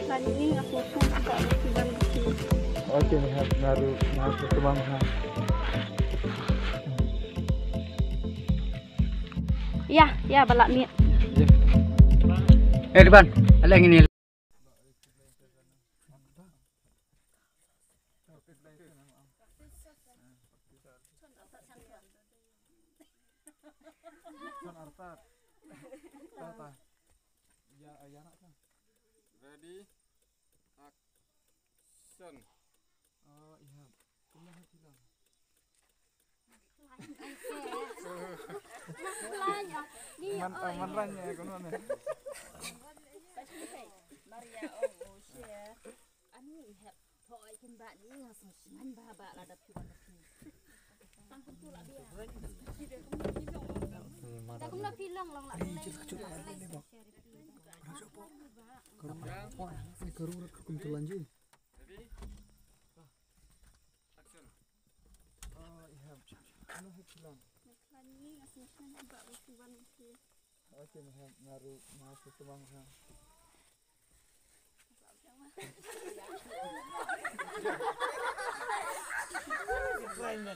Lagi aku suka musiman gitu. Oke, naruh ke bangsa. Iya, ya balak ni. Depan, ada yang ini. Ready, action. Oh iya, kumaha bilang. Man ya kuno nih. Maria ong usia. Anu ihap thoi kin ba ni ngasong siman ba ba la da piwan da pi. Tangkun tu la dia. Tak kumna pilang lang la. Kerurat kekuntulan juga. Ready, action. Oh iya, kumaha bilang. Lagi ngasong siman ba piwan gitu. Oke, naruh ke bangsa. Friend.